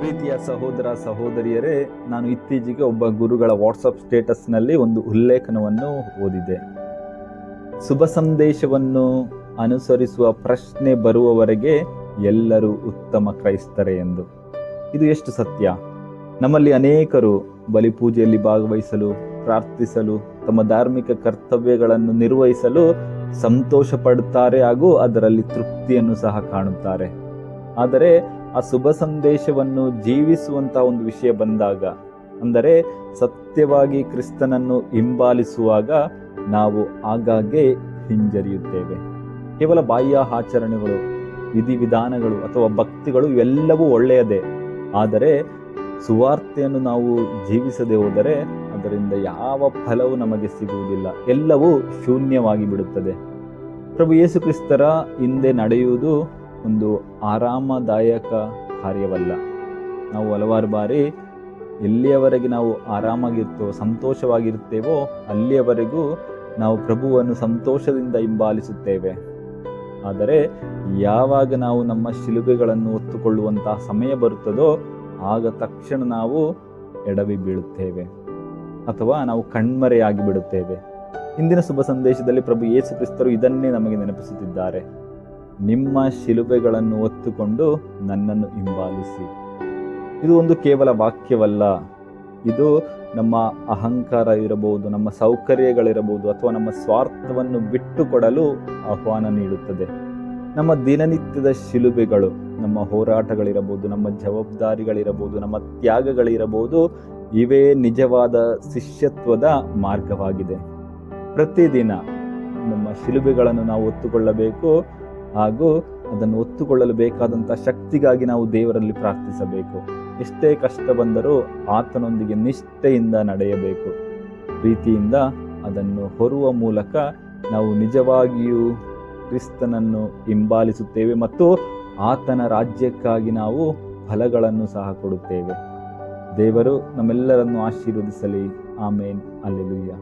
ಪ್ರೀತಿಯ ಸಹೋದರ ಸಹೋದರಿಯರೇ, ನಾನು ಇತ್ತೀಚೆಗೆ ಒಬ್ಬ ಗುರುಗಳ ವಾಟ್ಸಪ್ ಸ್ಟೇಟಸ್ನಲ್ಲಿ ಒಂದು ಉಲ್ಲೇಖನವನ್ನು ಓದಿದೆ. ಶುಭ ಸಂದೇಶವನ್ನು ಅನುಸರಿಸುವ ಪ್ರಶ್ನೆ ಬರುವವರೆಗೆ ಎಲ್ಲರೂ ಉತ್ತಮ ಕ್ರೈಸ್ತರೇ ಎಂದು. ಇದು ಎಷ್ಟು ಸತ್ಯ! ನಮ್ಮಲ್ಲಿ ಅನೇಕರು ಬಲಿಪೂಜೆಯಲ್ಲಿ ಭಾಗವಹಿಸಲು, ಪ್ರಾರ್ಥಿಸಲು, ತಮ್ಮ ಧಾರ್ಮಿಕ ಕರ್ತವ್ಯಗಳನ್ನು ನಿರ್ವಹಿಸಲು ಸಂತೋಷ ಪಡುತ್ತಾರೆ ಹಾಗೂ ಅದರಲ್ಲಿ ತೃಪ್ತಿಯನ್ನು ಸಹ ಕಾಣುತ್ತಾರೆ. ಆದರೆ ಆ ಶುಭ ಸಂದೇಶವನ್ನು ಜೀವಿಸುವಂತಹ ಒಂದು ವಿಷಯ ಬಂದಾಗ, ಅಂದರೆ ಸತ್ಯವಾಗಿ ಕ್ರಿಸ್ತನನ್ನು ಹಿಂಬಾಲಿಸುವಾಗ ನಾವು ಆಗಾಗ್ಗೆ ಹಿಂಜರಿಯುತ್ತೇವೆ. ಕೇವಲ ಬಾಹ್ಯ ಆಚರಣೆಗಳು, ವಿಧಿವಿಧಾನಗಳು ಅಥವಾ ಭಕ್ತಿಗಳು ಇವೆಲ್ಲವೂ ಒಳ್ಳೆಯದೇ. ಆದರೆ ಸುವಾರ್ತೆಯನ್ನು ನಾವು ಜೀವಿಸದೆ ಹೋದರೆ ಅದರಿಂದ ಯಾವ ಫಲವೂ ನಮಗೆ ಸಿಗುವುದಿಲ್ಲ. ಎಲ್ಲವೂ ಶೂನ್ಯವಾಗಿ ಬಿಡುತ್ತದೆ. ಪ್ರಭು ಯೇಸು ಕ್ರಿಸ್ತರ ಹಿಂದೆ ನಡೆಯುವುದು ಒಂದು ಆರಾಮದಾಯಕ ಕಾರ್ಯವಲ್ಲ. ನಾವು ಹಲವಾರು ಬಾರಿ ಎಲ್ಲಿಯವರೆಗೆ ನಾವು ಆರಾಮಾಗಿರ್ತೇವೋ, ಸಂತೋಷವಾಗಿರ್ತೇವೋ ಅಲ್ಲಿಯವರೆಗೂ ನಾವು ಪ್ರಭುವನ್ನು ಸಂತೋಷದಿಂದ ಹಿಂಬಾಲಿಸುತ್ತೇವೆ. ಆದರೆ ಯಾವಾಗ ನಾವು ನಮ್ಮ ಶಿಲುಬೆಗಳನ್ನು ಹೊತ್ತುಕೊಳ್ಳುವಂತಹ ಸಮಯ ಬರುತ್ತದೋ ಆಗ ತಕ್ಷಣ ನಾವು ಎಡವಿ ಬೀಳುತ್ತೇವೆ ಅಥವಾ ನಾವು ಕಣ್ಮರೆಯಾಗಿ ಬಿಡುತ್ತೇವೆ. ಇಂದಿನ ಶುಭ ಸಂದೇಶದಲ್ಲಿ ಪ್ರಭು ಯೇಸು ಕ್ರಿಸ್ತರು ಇದನ್ನೇ ನಮಗೆ ನೆನಪಿಸುತ್ತಿದ್ದಾರೆ. ನಿಮ್ಮ ಶಿಲುಬೆಗಳನ್ನು ಹೊತ್ತುಕೊಂಡು ನನ್ನನ್ನು ಹಿಂಬಾಲಿಸಿ. ಇದು ಒಂದು ಕೇವಲ ವಾಕ್ಯವಲ್ಲ. ಇದು ನಮ್ಮ ಅಹಂಕಾರ ಇರಬಹುದು, ನಮ್ಮ ಸೌಕರ್ಯಗಳಿರಬಹುದು, ಅಥವಾ ನಮ್ಮ ಸ್ವಾರ್ಥವನ್ನು ಬಿಟ್ಟು ಕೊಡಲು ಆಹ್ವಾನ ನೀಡುತ್ತದೆ. ನಮ್ಮ ದಿನನಿತ್ಯದ ಶಿಲುಬೆಗಳು, ನಮ್ಮ ಹೋರಾಟಗಳಿರಬಹುದು, ನಮ್ಮ ಜವಾಬ್ದಾರಿಗಳಿರಬಹುದು, ನಮ್ಮ ತ್ಯಾಗಗಳಿರಬಹುದು, ಇವೇ ನಿಜವಾದ ಶಿಷ್ಯತ್ವದ ಮಾರ್ಗವಾಗಿದೆ. ಪ್ರತಿದಿನ ನಮ್ಮ ಶಿಲುಬೆಗಳನ್ನು ನಾವು ಹೊತ್ತುಕೊಳ್ಳಬೇಕು ಹಾಗೂ ಅದನ್ನು ಹೊತ್ತುಕೊಳ್ಳಲು ಬೇಕಾದಂಥ ಶಕ್ತಿಗಾಗಿ ನಾವು ದೇವರಲ್ಲಿ ಪ್ರಾರ್ಥಿಸಬೇಕು. ಎಷ್ಟೇ ಕಷ್ಟ ಬಂದರೂ ಆತನೊಂದಿಗೆ ನಿಷ್ಠೆಯಿಂದ ನಡೆಯಬೇಕು. ಪ್ರೀತಿಯಿಂದ ಅದನ್ನು ಹೊರುವ ಮೂಲಕ ನಾವು ನಿಜವಾಗಿಯೂ ಕ್ರಿಸ್ತನನ್ನು ಹಿಂಬಾಲಿಸುತ್ತೇವೆ ಮತ್ತು ಆತನ ರಾಜ್ಯಕ್ಕಾಗಿ ನಾವು ಫಲಗಳನ್ನು ಸಹ ಕೊಡುತ್ತೇವೆ. ದೇವರು ನಮ್ಮೆಲ್ಲರನ್ನು ಆಶೀರ್ವದಿಸಲಿ. ಆಮೇನ್. ಹಲ್ಲೆಲೂಯಾ.